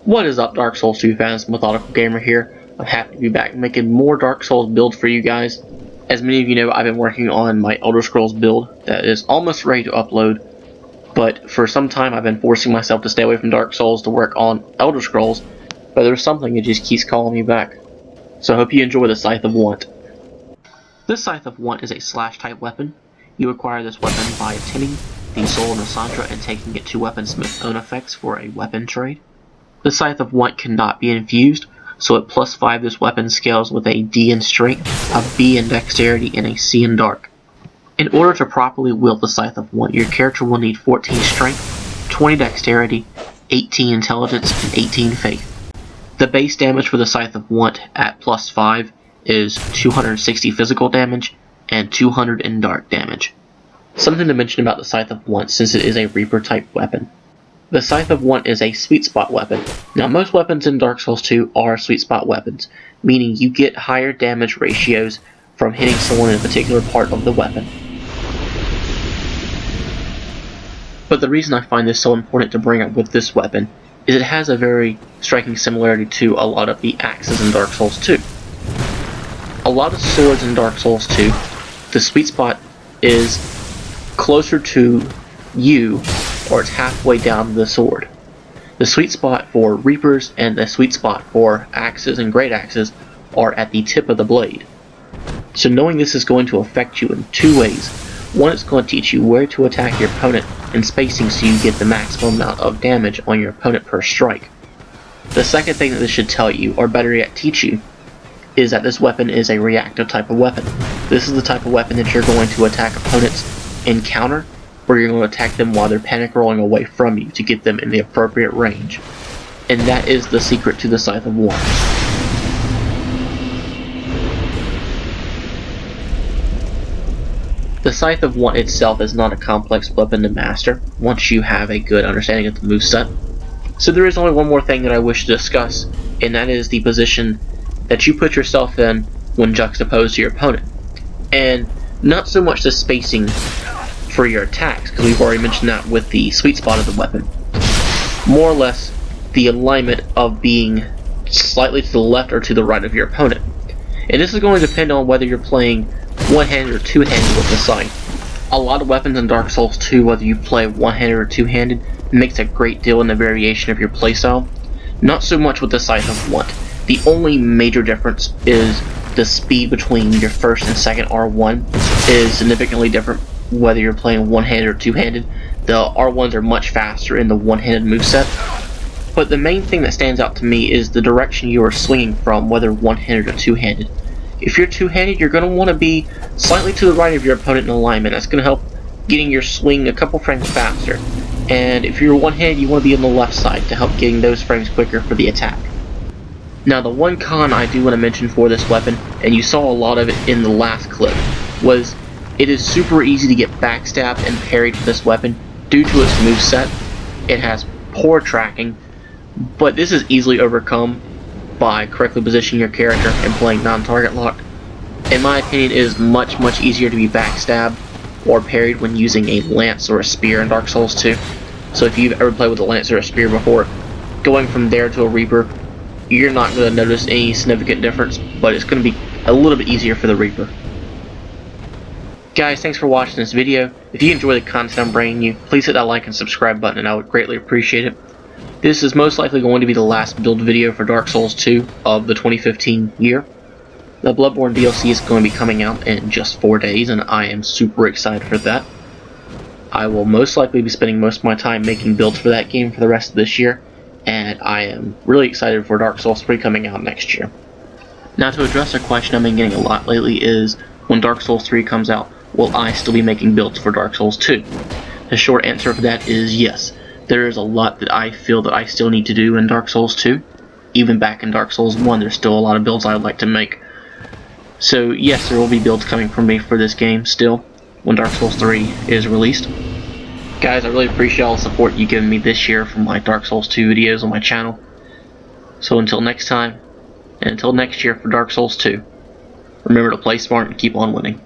What is up, Dark Souls 2 fans? Methodical Gamer here. I'm happy to be back making more Dark Souls builds for you guys. As many of you know, I've been working on my Elder Scrolls build that is almost ready to upload, but for some time I've been forcing myself to stay away from Dark Souls to work on Elder Scrolls, but there's something that just keeps calling me back. So I hope you enjoy the Scythe of Want. This Scythe of Want is a slash type weapon. You acquire this weapon by obtaining the Soul of Nasandra and taking it to Weaponsmith's own effects for a weapon trade. The Scythe of Want cannot be infused, so at +5 this weapon scales with a D in Strength, a B in Dexterity, and a C in Dark. In order to properly wield the Scythe of Want, your character will need 14 Strength, 20 Dexterity, 18 Intelligence, and 18 Faith. The base damage for the Scythe of Want at +5 is 260 physical damage and 200 in Dark damage. Something to mention about the Scythe of Want since it is a Reaper type weapon. The Scythe of Want is a sweet spot weapon. Now most weapons in Dark Souls 2 are sweet spot weapons, meaning you get higher damage ratios from hitting someone in a particular part of the weapon. But the reason I find this so important to bring up with this weapon is it has a very striking similarity to a lot of the axes in Dark Souls 2. A lot of swords in Dark Souls 2, the sweet spot is closer to you, or it's halfway down the sword. The sweet spot for Reapers and the sweet spot for axes and great axes are at the tip of the blade. So knowing this is going to affect you in two ways. One, it's going to teach you where to attack your opponent and spacing so you get the maximum amount of damage on your opponent per strike. The second thing that this should tell you, or better yet teach you, is that this weapon is a reactive type of weapon. This is the type of weapon that you're going to attack opponents in counter, or you're going to attack them while they're panic rolling away from you to get them in the appropriate range. And that is the secret to the Scythe of Want. The Scythe of Want itself is not a complex weapon to master once you have a good understanding of the moveset. So there is only one more thing that I wish to discuss, and that is the position that you put yourself in when juxtaposed to your opponent. And not so much the spacing for your attacks, because we've already mentioned that with the sweet spot of the weapon. More or less the alignment of being slightly to the left or to the right of your opponent. And this is going to depend on whether you're playing one-handed or two-handed with the Scythe. A lot of weapons in Dark Souls 2, whether you play one-handed or two-handed, makes a great deal in the variation of your playstyle. Not so much with the Scythe of Want. The only major difference is the speed between your first and second R1 is significantly different whether you're playing one-handed or two-handed. The R1s are much faster in the one-handed moveset. But the main thing that stands out to me is the direction you are swinging from, whether one-handed or two-handed. If you're two-handed, you're going to want to be slightly to the right of your opponent in alignment. That's going to help getting your swing a couple frames faster. And if you're one-handed, you want to be on the left side to help getting those frames quicker for the attack. Now the one con I do want to mention for this weapon, and you saw a lot of it in the last clip, was it is super easy to get backstabbed and parried with this weapon due to its moveset. It has poor tracking, but this is easily overcome by correctly positioning your character and playing non-target lock. In my opinion, it is much easier to be backstabbed or parried when using a lance or a spear in Dark Souls 2. So if you've ever played with a lance or a spear before, going from there to a Reaper, you're not going to notice any significant difference, but it's going to be a little bit easier for the Reaper. Guys, thanks for watching this video. If you enjoy the content I'm bringing you, please hit that like and subscribe button, and I would greatly appreciate it. This is most likely going to be the last build video for Dark Souls 2 of the 2015 year. The Bloodborne DLC is going to be coming out in just 4 days, and I am super excited for that. I will most likely be spending most of my time making builds for that game for the rest of this year, and I am really excited for Dark Souls 3 coming out next year. Now, to address a question I've been getting a lot lately is, when Dark Souls 3 comes out, will I still be making builds for Dark Souls 2? The short answer for that is yes. There is a lot that I feel that I still need to do in Dark Souls 2. Even back in Dark Souls 1, there's still a lot of builds I would like to make. So yes, there will be builds coming from me for this game still, when Dark Souls 3 is released. Guys, I really appreciate all the support you've given me this year from my Dark Souls 2 videos on my channel. So until next time, and until next year for Dark Souls 2, remember to play smart and keep on winning.